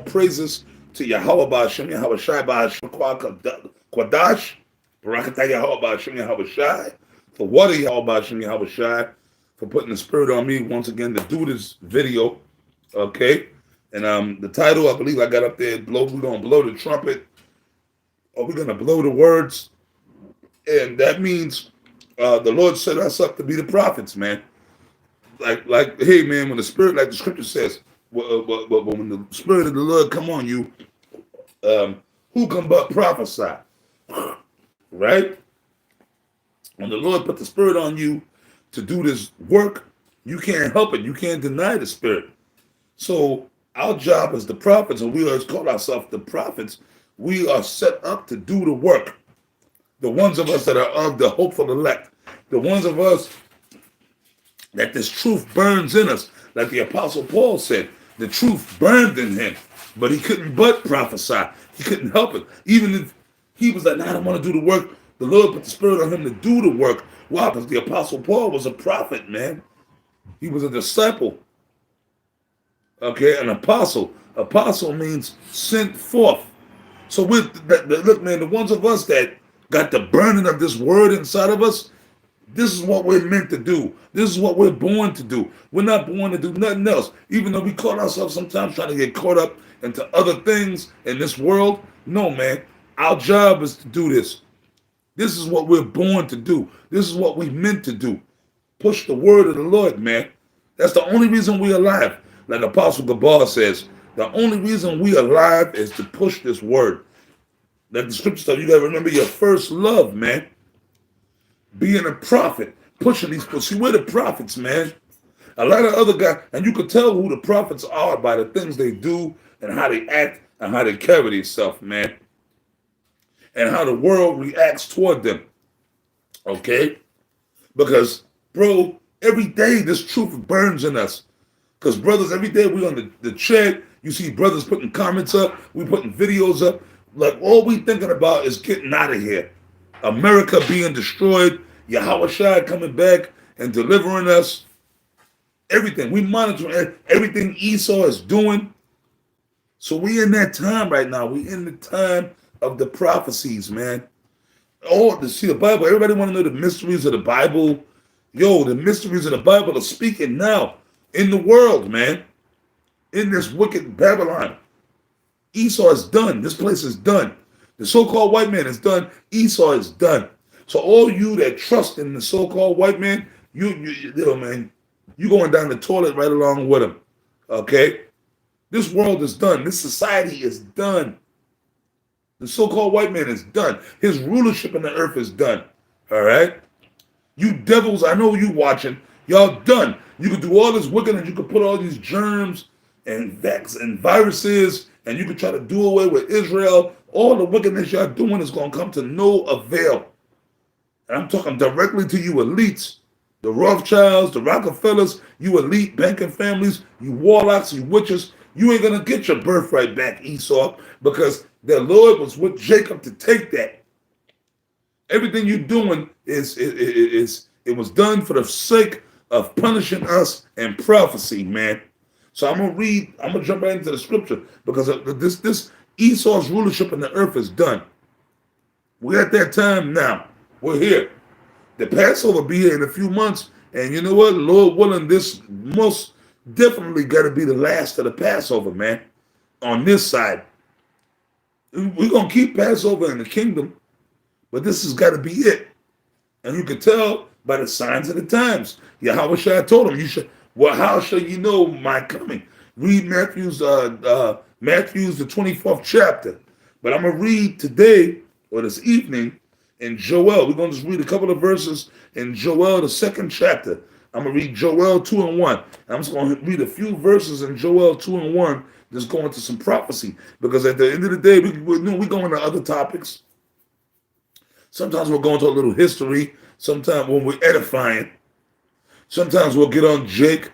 praises to Yahweh Ba'Shem Yahweh Shai Ba'Shem Kwadash, Barakatah Yahweh Ba'Shem Yahweh Shai, for water Yahweh Ba'Shem Yahweh Shai, for putting the spirit on me once again to do this video, okay? And the title, I believe I got up there, we're going to blow the trumpet, or we're going to blow the words, and that means the Lord set us up to be the prophets, man. Like, hey, man, when the spirit, like the scripture says, when the spirit of the Lord come on you, who can but prophesy, right? When the Lord put the spirit on you to do this work, you can't help it. You can't deny the spirit. So our job as the prophets, and we always call ourselves the prophets, we are set up to do the work. The ones of us that are of the hopeful elect, the ones of us that this truth burns in us, like the Apostle Paul said, the truth burned in him, but he couldn't but prophesy. He couldn't help it. Even if he was like, nah, I don't want to do the work, the Lord put the spirit on him to do the work. Why? Because the Apostle Paul was a prophet, man. He was a disciple. Okay, an apostle. Apostle means sent forth. So look, man, the ones of us that got the burning of this word inside of us, this is what we're meant to do. This is what we're born to do. We're not born to do nothing else. Even though we call ourselves sometimes trying to get caught up into other things in this world. No, man. Our job is to do this. This is what we're born to do. This is what we meant to do. Push the word of the Lord, man. That's the only reason we're alive. Like Apostle Gabar says, the only reason we're alive is to push this word. Like the scripture stuff, you got to remember your first love, man. Being a prophet, pushing these people. See, we're the prophets, man. A lot of other guys, and you can tell who the prophets are by the things they do and how they act and how they carry themselves, man. And how the world reacts toward them. Okay? Because, bro, every day this truth burns in us. Because, brothers, every day we on the chat, you see brothers putting comments up, we putting videos up. Like, all we thinking about is getting out of here. America being destroyed, Yahweh Shai coming back and delivering us. Everything. We monitor everything Esau is doing. So we in that time right now. We in the time of the prophecies, man. Oh, to see the Bible. Everybody want to know the mysteries of the Bible. Yo, the mysteries of the Bible are speaking now in the world, man. In this wicked Babylon. Esau is done. This place is done. The so-called white man is done. Esau is done. So all you that trust in the so-called white man, you man, you going down the toilet right along with him. Okay? This world is done. This society is done. The so-called white man is done. His rulership in the earth is done. All right? You devils, I know you watching. Y'all done. You can do all this wickedness. You can put all these germs and vex and viruses, and you can try to do away with Israel. All the wickedness y'all doing is going to come to no avail. And I'm talking directly to you elites, the Rothschilds, the Rockefellers, you elite banking families, you warlocks, you witches. You ain't going to get your birthright back, Esau, because the Lord was with Jacob to take that. Everything you're doing it was done for the sake of punishing us and prophecy, man. So I'm gonna jump right into the scripture because this Esau's rulership in the earth is done. We're at that time now. We're here. The Passover be here in a few months, and you know what? Lord willing, this most definitely got to be the last of the Passover, man. On this side, we're gonna keep Passover in the kingdom, but this has got to be it. And you can tell by the signs of the times. Yahweh Shai told him, well, how shall you know my coming? Read Matthew's the 24th chapter. But I'm going to read today, or this evening, in Joel. We're going to just read a couple of verses in Joel, the 2nd chapter. I'm going to read Joel 2 and 1. I'm just going to read a few verses in Joel 2 and 1, just go into some prophecy. Because at the end of the day, we go into other topics. Sometimes we'll go into a little history. Sometimes when we're edifying. Sometimes we'll get on Jake.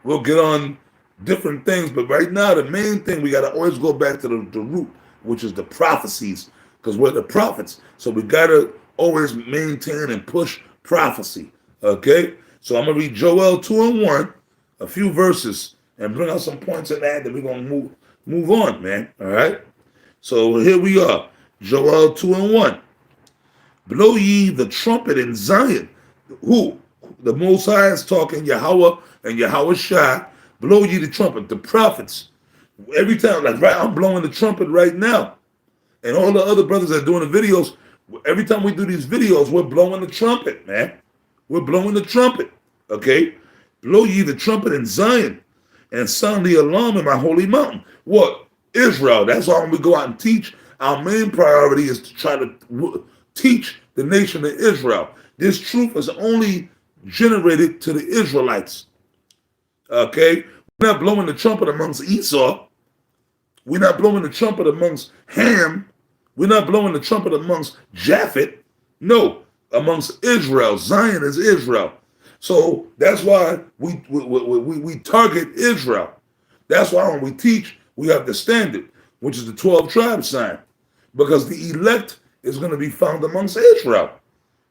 We'll get on different things. But right now, the main thing, we got to always go back to the root, which is the prophecies. Because we're the prophets. So we got to always maintain and push prophecy. Okay? So I'm going to read Joel 2 and 1, a few verses, and bring out some points in that we're going to Move on, man. All right. So here we are. Joel 2:1. Blow ye the trumpet in Zion. Who? The Most High is talking, Yahweh and Yahweh Shai. Blow ye the trumpet. The prophets. Every time, like right, I'm blowing the trumpet right now. And all the other brothers that are doing the videos, every time we do these videos, we're blowing the trumpet, man. We're blowing the trumpet. Okay? Blow ye the trumpet in Zion and sound the alarm in my holy mountain. What? Israel. That's why when we go out and teach, our main priority is to try to teach the nation of Israel. This truth is only generated to the Israelites. Okay? We're not blowing the trumpet amongst Esau. We're not blowing the trumpet amongst Ham. We're not blowing the trumpet amongst Japhet. No, amongst Israel. Zion is Israel. So that's why we target Israel. That's why when we teach, we have the standard, which is the 12 tribe sign, because the elect is going to be found amongst Israel.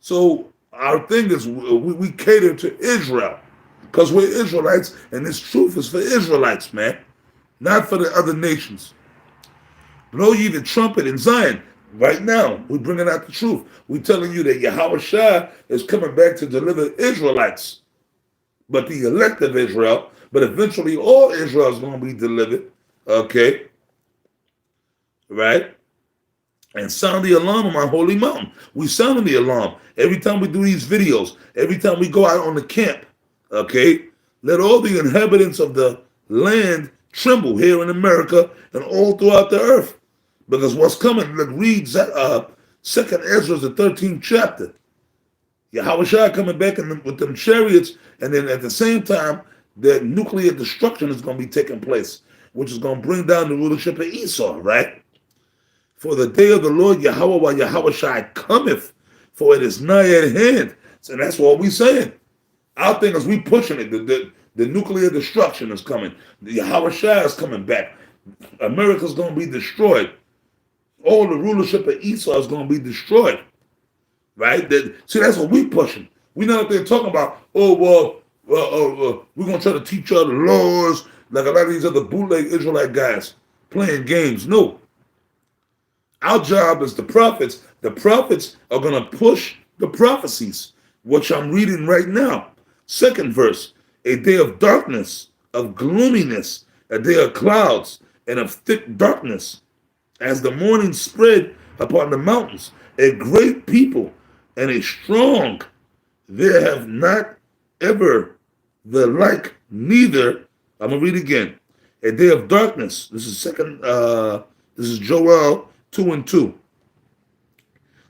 So our thing is we cater to Israel because we're Israelites, and this truth is for Israelites, man, not for the other nations. Blow ye the trumpet in Zion. Right now, we're bringing out the truth. We're telling you that Yahweh Shai is coming back to deliver Israelites, but the elect of Israel, but eventually all Israel is going to be delivered, okay? Right? And sound the alarm on my holy mountain. We sound the alarm every time we do these videos, every time we go out on the camp, okay? Let all the inhabitants of the land tremble here in America and all throughout the earth. Because what's coming, like read 2nd Ezra, the 13th chapter. Yahweh Shai coming back with them chariots, and then at the same time, the nuclear destruction is going to be taking place, which is going to bring down the rulership of Esau, right? For the day of the Lord Yahweh while Yahweh Shai cometh, for it is nigh at hand. So that's what we're saying. Our thing is we pushing it. The nuclear destruction is coming. The Yahweh Shai is coming back. America's going to be destroyed. All the rulership of Esau is going to be destroyed. Right? See, that's what we're pushing. We're not up there talking about, we're going to try to teach y'all the laws like a lot of these other bootleg Israelite guys playing games. No. Our job is the prophets. The prophets are going to push the prophecies, which I'm reading right now. 2nd verse, a day of darkness, of gloominess, a day of clouds, and of thick darkness, as the morning spread upon the mountains, a great people and a strong. There have not ever the like, neither. I'm going to read again. A day of darkness. This is Joel 2:2.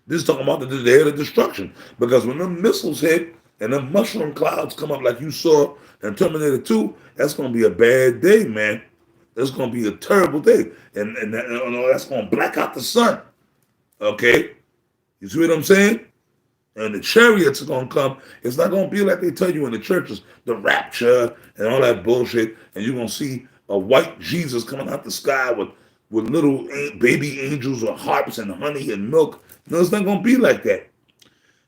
This is talking about the day of the destruction. Because when them missiles hit and them mushroom clouds come up like you saw in Terminator 2, that's going to be a bad day, man. That's going to be a terrible day. And that's going to black out the sun. Okay? You see what I'm saying? And the chariots are going to come. It's not going to be like they tell you in the churches, the rapture and all that bullshit. And you're going to see a white Jesus coming out the sky with little baby angels with harps and honey and milk. No, it's not going to be like that.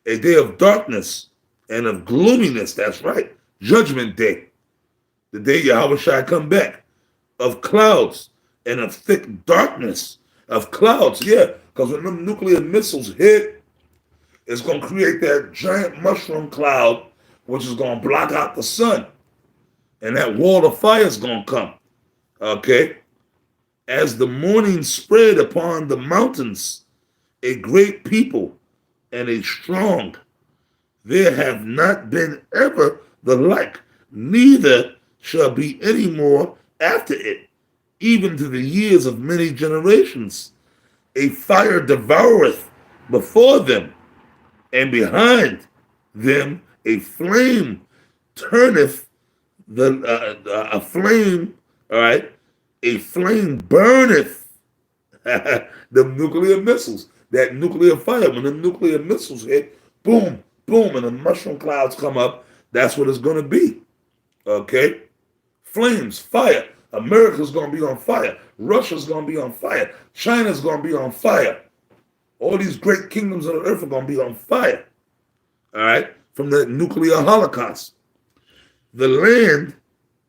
A day of darkness and of gloominess, that's right. Judgment day. The day Yahweh Shai come back. Of clouds and of thick darkness. Of clouds, yeah. Because when them nuclear missiles hit, it's going to create that giant mushroom cloud, which is going to block out the sun. And that wall of fire is going to come. Okay? As the morning spread upon the mountains, a great people and a strong, there have not been ever the like, neither shall be any more after it, even to the years of many generations. A fire devoureth before them, and behind them a flame turneth a flame, all right, a flame burneth the nuclear missiles. That nuclear fire, when the nuclear missiles hit, boom, boom, and the mushroom clouds come up, that's what it's going to be. Okay? Flames, fire. America's going to be on fire. Russia's going to be on fire. China's going to be on fire. All these great kingdoms of the earth are going to be on fire. All right? From the nuclear holocaust. The land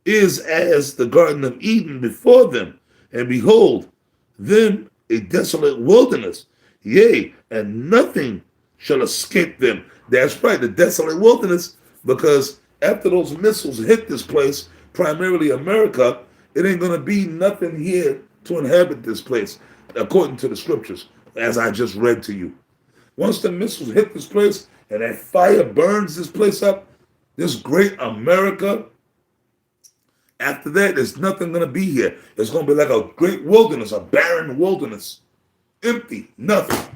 is as the Garden of Eden before them, And behold, them a desolate wilderness, yea, and nothing shall escape them. That's right, the desolate wilderness, because after those missiles hit this place, primarily America, it ain't going to be nothing here to inhabit this place, according to the scriptures, as I just read to you. Once the missiles hit this place and that fire burns this place up, this great America, after that, there's nothing going to be here. It's going to be like a great wilderness, a barren wilderness. Empty, nothing.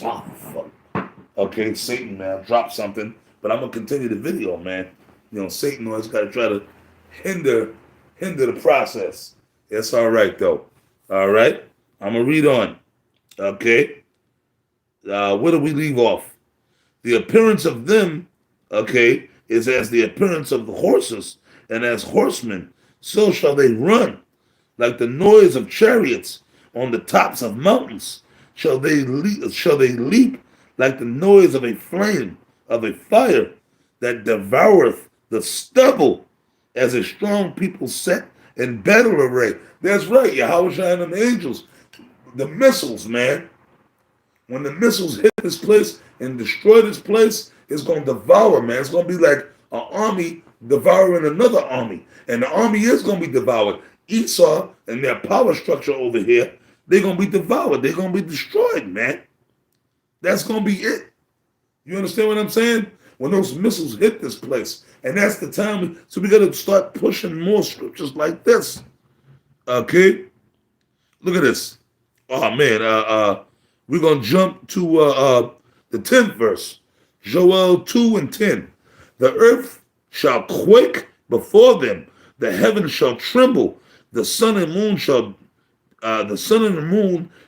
Oh, fuck. Okay, Satan, man, I dropped something, but I'm going to continue the video, man. You know, Satan always got to try to hinder the process. It's all right, though. All right? I'm going to read on. Okay? Where do we leave off? The appearance of them, okay, is as the appearance of the horses, and as horsemen, so shall they run. Like the noise of chariots on the tops of mountains, shall they leap like the noise of a flame, of a fire that devoureth the stubble, as a strong people set in battle array. That's right, Yahweh and them angels. The missiles, man. When the missiles hit this place and destroy this place, it's going to devour, man. It's going to be like an army devouring another army. And the army is going to be devoured. Esau and their power structure over here, they're going to be devoured. They're going to be destroyed, man. That's going to be it. You understand what I'm saying? When those missiles hit this place. And that's the time. So we got to start pushing more scriptures like this. Okay? Look at this. Oh, man. We're going to jump to the 10th verse. Joel 2:10. The earth shall quake before them. The heavens shall tremble. The sun and moon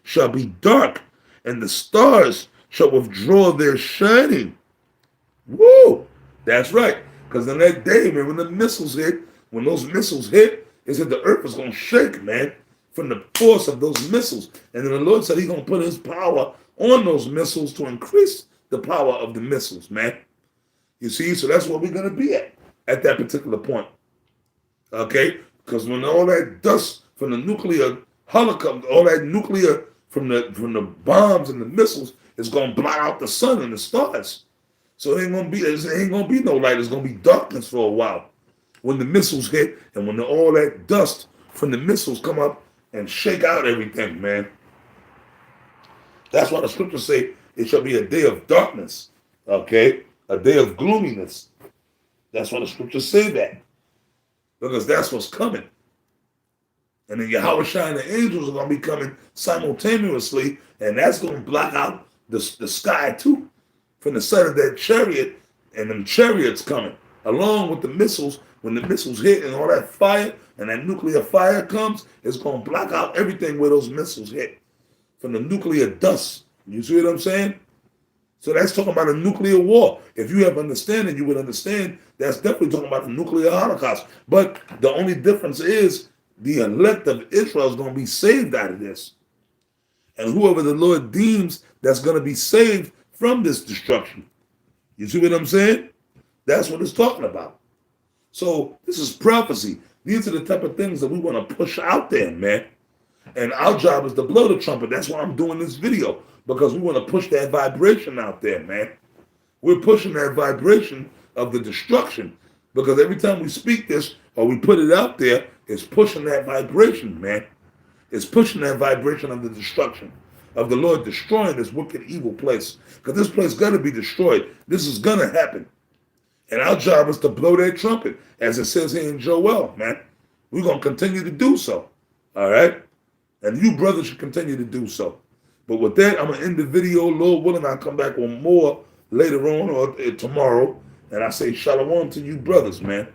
shall be dark, and the stars shall withdraw their shining. Woo! That's right. Because in that day, man, when those missiles hit, it said the earth was going to shake, man, from the force of those missiles. And then the Lord said he's going to put his power on those missiles to increase the power of the missiles, man. You see? So that's where we're going to be at that particular point. Okay? Because when all that dust from the nuclear holocaust, all that nuclear from the bombs and the missiles is going to blot out the sun and the stars. So it ain't gonna be no light. It's gonna be darkness for a while when the missiles hit and when all that dust from the missiles come up and shake out everything, man. That's why the scriptures say it shall be a day of darkness, okay? A day of gloominess. That's why the scriptures say that. Because that's what's coming. And then Yahweh and the angels are going to be coming simultaneously, and that's going to block out the sky too. From the sight of that chariot, and them chariots coming, along with the missiles. When the missiles hit and all that fire and that nuclear fire comes, it's going to block out everything where those missiles hit from the nuclear dust. You see what I'm saying? So that's talking about a nuclear war. If you have understanding, you would understand that's definitely talking about a nuclear holocaust. But the only difference is the elect of Israel is going to be saved out of this. And whoever the Lord deems that's going to be saved from this destruction. You see what I'm saying? That's what it's talking about. So this is prophecy. These are the type of things that we want to push out there, man. And our job is to blow the trumpet. That's why I'm doing this video, because we want to push that vibration out there, man. We're pushing that vibration of the destruction, because every time we speak this or we put it out there, it's pushing that vibration, man. It's pushing that vibration of the destruction, of the Lord destroying this wicked, evil place. Because this place got to be destroyed. This is going to happen. And our job is to blow that trumpet, as it says here in Joel, man. We're going to continue to do so. All right? And you brothers should continue to do so. But with that, I'm going to end the video. Lord willing, I'll come back with more later on or tomorrow. And I say shalom to you brothers, man.